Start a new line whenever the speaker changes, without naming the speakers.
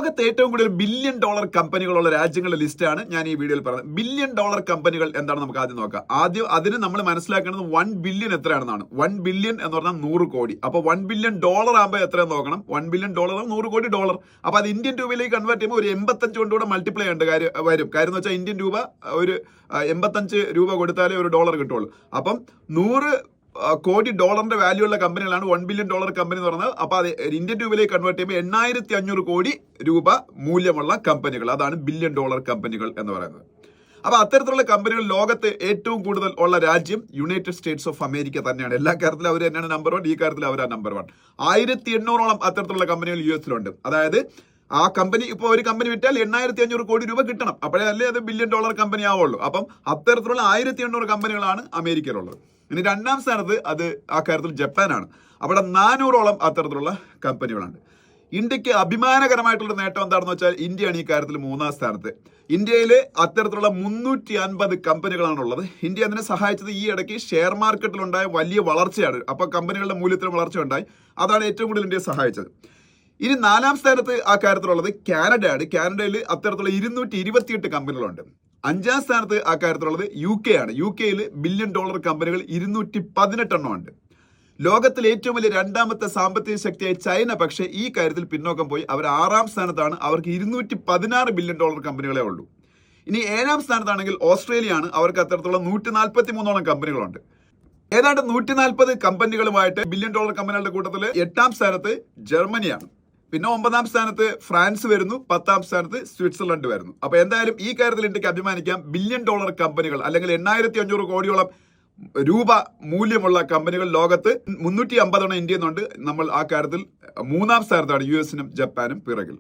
ലോകത്തെ ഏറ്റവും കൂടുതൽ ബില്യൺ ഡോളർ കമ്പനികളുള്ള രാജ്യങ്ങളുടെ ലിസ്റ്റാണ് ഞാൻ ഈ വീഡിയോയിൽ പറയുന്നത്. ബില്യൺ ഡോളർ കമ്പനികൾ എന്താണ് നമുക്ക് ആദ്യം നോക്കാം. ആദ്യം അതിന് നമ്മൾ മനസ്സിലാക്കേണ്ടത് 1 ബില്യൺ എത്രയാണെന്നാണ്. 1 ബില്യൺ എന്ന് പറഞ്ഞാൽ 100 കോടി. അപ്പോൾ 1 ബില്യൺ ഡോളർ ആകുമ്പോൾ എത്രയെന്ന് നോക്കണം. 1 ബില്യൺ ഡോളർ 100 കോടി ഡോളർ. അപ്പോൾ അത് ഇന്ത്യൻ രൂപയിലേക്ക് കൺവേർട്ട് ചെയ്യുമ്പോൾ ഒരു 85 കൊണ്ടുകൂടെ മൾട്ടിപ്ലൈ ചെയ്യേണ്ട കാര്യം എന്ന് വെച്ചാൽ ഇന്ത്യൻ രൂപ ഒരു 85 രൂപ കൊടുത്താലേ ഒരു ഡോളർ കിട്ടുള്ളൂ. അപ്പം 100 കോടി ഡോളറിന്റെ വാല്യൂ ഉള്ള കമ്പനികളാണ് 1 ബില്യൺ ഡോളർ കമ്പനി എന്ന് പറയുന്നത്. അപ്പൊ അത് ഇന്ത്യൻ രൂപയിലേക്ക് കൺവേർട്ട് ചെയ്യുമ്പോൾ 8500 കോടി രൂപ മൂല്യമുള്ള കമ്പനികൾ, അതാണ് ബില്യൺ ഡോളർ കമ്പനികൾ എന്ന് പറയുന്നത്. അപ്പൊ അത്തരത്തിലുള്ള കമ്പനികൾ ലോകത്ത് ഏറ്റവും കൂടുതൽ ഉള്ള രാജ്യം യുണൈറ്റഡ് സ്റ്റേറ്റ്സ് ഓഫ് അമേരിക്ക തന്നെയാണ്. എല്ലാ കാര്യത്തിലും അവർ തന്നെയാണ് നമ്പർ 1, ഈ കാര്യത്തിൽ അവരാണ് നമ്പർ 1. 1800ഓളം അത്തരത്തിലുള്ള കമ്പനികൾ US-ലുണ്ട്. അതായത് ആ കമ്പനി ഇപ്പോൾ ഒരു കമ്പനി വിറ്റാൽ 8500 കോടി രൂപ കിട്ടണം, അപ്പോഴേ അല്ലേ അത് ബില്യൺ ഡോളർ കമ്പനി ആവുള്ളൂ. അപ്പം അത്തരത്തിലുള്ള 1800 കമ്പനികളാണ് അമേരിക്കയിലുള്ളത്. ഇനി രണ്ടാം സ്ഥാനത്ത് അത് ആ കാര്യത്തിൽ ജപ്പാനാണ്. അവിടെ 400ഓളം അത്തരത്തിലുള്ള കമ്പനികളുണ്ട്. ഇന്ത്യക്ക് അഭിമാനകരമായിട്ടുള്ള നേട്ടം എന്താണെന്ന് വെച്ചാൽ ഇന്ത്യയാണ് ഈ കാര്യത്തിൽ 3-ാം സ്ഥാനത്ത്. ഇന്ത്യയിൽ അത്തരത്തിലുള്ള 350 കമ്പനികളാണുള്ളത്. ഇന്ത്യ അതിനെ സഹായിച്ചത് ഈ ഇടയ്ക്ക് ഷെയർ മാർക്കറ്റിലുണ്ടായ വലിയ വളർച്ചയാണ്. അപ്പോൾ കമ്പനികളുടെ മൂല്യത്തിൽ വളർച്ച ഉണ്ടായി, അതാണ് ഏറ്റവും കൂടുതൽ ഇന്ത്യയെ സഹായിച്ചത്. ഇനി 4-ാം സ്ഥാനത്ത് ആ കാര്യത്തിലുള്ളത് കാനഡയാണ്. കാനഡയിൽ അത്തരത്തിലുള്ള 228 കമ്പനികളുണ്ട്. 5-ാം സ്ഥാനത്ത് ആ കാര്യത്തിലുള്ളത് UK ആണ്. UK-യിൽ ബില്യൺ ഡോളർ കമ്പനികൾ 218 ഉണ്ട്. ലോകത്തിൽ ഏറ്റവും വലിയ 2ാമത്തെ സാമ്പത്തിക ശക്തിയായ ചൈന പക്ഷേ ഈ കാര്യത്തിൽ പിന്നോക്കം പോയി. അവർ 6-ാം സ്ഥാനത്താണ്. അവർക്ക് 216 ബില്യൺ ഡോളർ കമ്പനികളെ ഉള്ളൂ. ഇനി 7-ാം സ്ഥാനത്താണെങ്കിൽ ഓസ്ട്രേലിയ ആണ്. അവർക്ക് അത്തരത്തിലുള്ള 143ഓളം കമ്പനികളുണ്ട്. ഏതാണ്ട് 140 കമ്പനികളുമായിട്ട് ബില്യൺ ഡോളർ കമ്പനികളുടെ കൂട്ടത്തിൽ 8-ാം സ്ഥാനത്ത് ജർമ്മനിയാണ്. പിന്നെ 9-ാം സ്ഥാനത്ത് ഫ്രാൻസ് വരുന്നു. 10-ാം സ്ഥാനത്ത് സ്വിറ്റ്സർലൻഡ് വരുന്നു. അപ്പൊ എന്തായാലും ഈ കാര്യത്തിൽ ഇന്ത്യക്ക് അഭിമാനിക്കാം. ബില്യൺ ഡോളർ കമ്പനികൾ അല്ലെങ്കിൽ 8500 കോടിയോളം രൂപ മൂല്യമുള്ള കമ്പനികൾ ലോകത്ത് 350 ഇന്ത്യയിൽ നിന്നുണ്ട്. നമ്മൾ ആ കാര്യത്തിൽ 3-ാം സ്ഥാനത്താണ് US-നും ജപ്പാനും പിറകിൽ.